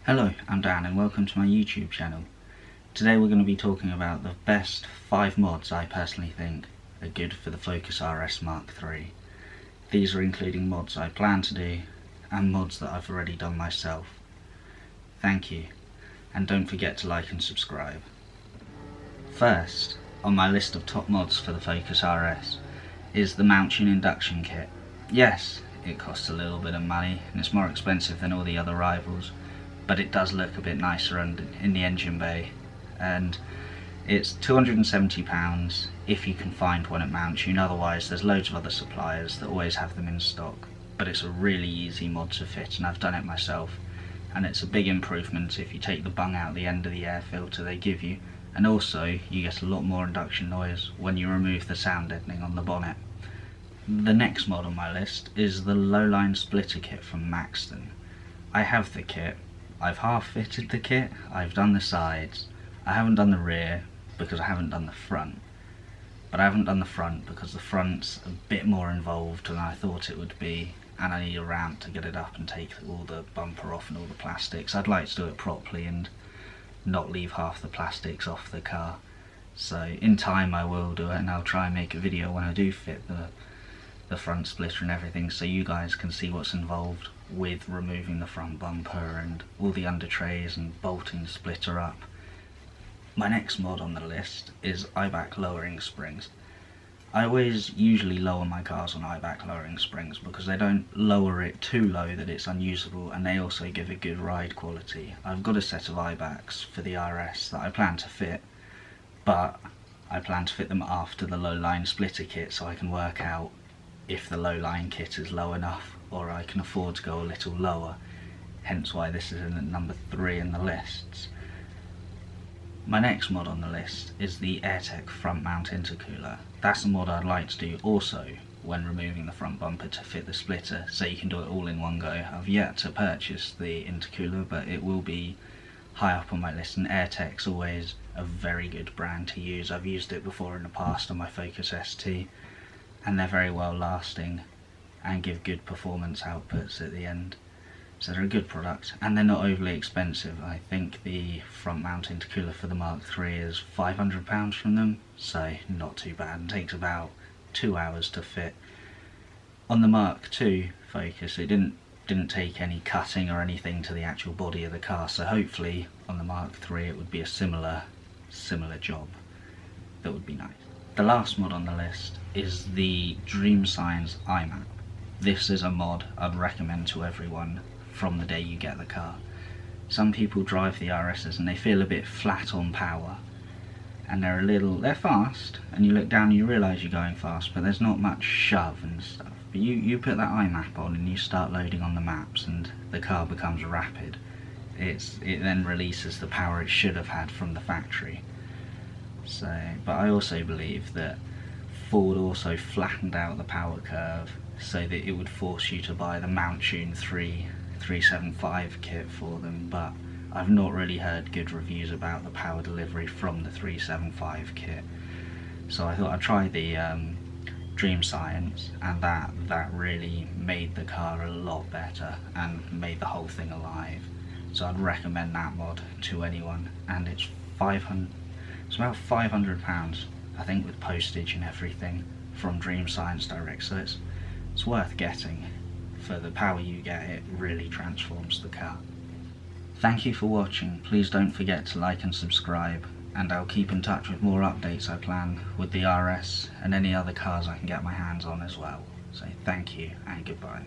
Hello, I'm Dan and welcome to my YouTube channel. Today we're going to be talking about the best 5 mods I personally think are good for the Focus RS MK3. These are including mods I plan to do and mods that I've already done myself. Thank you, and don't forget to like and subscribe. First on my list of top mods for the Focus RS is the Mountune Induction kit. Yes, it costs a little bit of money and it's more expensive than all the other rivals, but it does look a bit nicer in the engine bay, and it's £270 if you can find one at Mountune. Otherwise there's loads of other suppliers that always have them in stock, but it's a really easy mod to fit and I've done it myself, and it's a big improvement if you take the bung out the end of the air filter they give you, and also you get a lot more induction noise when you remove the sound deadening on the bonnet. The next mod on my list is the low-line splitter kit from Maxton. I have the kit. I've half fitted the kit, I've done the sides, I haven't done the rear because I haven't done the front. But I haven't done the front because the front's a bit more involved than I thought it would be, and I need a ramp to get it up and take all the bumper off and all the plastics. I'd like to do it properly and not leave half the plastics off the car. So in time I will do it, and I'll try and make a video when I do fit the front splitter and everything, so you guys can see what's involved with removing the front bumper and all the under trays and bolting the splitter up. My next mod on the list is Eibach lowering springs. I always usually lower my cars on Eibach lowering springs because they don't lower it too low that it's unusable, and they also give a good ride quality. I've got a set of Eibachs for the RS that I plan to fit, but I plan to fit them after the low line splitter kit so I can work out if the low line kit is low enough or I can afford to go a little lower, hence why this is in at number 3 in the lists. My next mod on the list is the Airtec front mount intercooler. That's a mod I'd like to do also when removing the front bumper to fit the splitter, so you can do it all in one go. I've yet to purchase the intercooler, but it will be high up on my list, and Airtec's always a very good brand to use. I've used it before in the past on my Focus ST, and they're very well lasting and give good performance outputs at the end. So they're a good product and they're not overly expensive. I think the front mount intercooler for the Mark III is £500 from them, so not too bad, and takes about 2 hours to fit. On the Mark II Focus it didn't take any cutting or anything to the actual body of the car, so hopefully on the Mark III it would be a similar job. That would be nice. The last mod on the list is the Science IEM. This is a mod I'd recommend to everyone from the day you get the car. Some people drive the RSs and they feel a bit flat on power, and they're fast, and you look down and you realise you're going fast, but there's not much shove and stuff. But you put that imap on and you start loading on the maps and the car becomes rapid. It then releases the power it should have had from the factory. So, but I also believe that Ford also flattened out the power curve so that it would force you to buy the Mountune 375 kit for them, but I've not really heard good reviews about the power delivery from the 375 kit. So I thought I'd try the Science, and that really made the car a lot better and made the whole thing alive. So I'd recommend that mod to anyone, and it's about £500, I think, with postage and everything from Science direct, so it's worth getting. For the power you get, it really transforms the car. Thank you for watching. Please don't forget to like and subscribe, and I'll keep in touch with more updates I plan with the RS and any other cars I can get my hands on as well. So thank you and goodbye.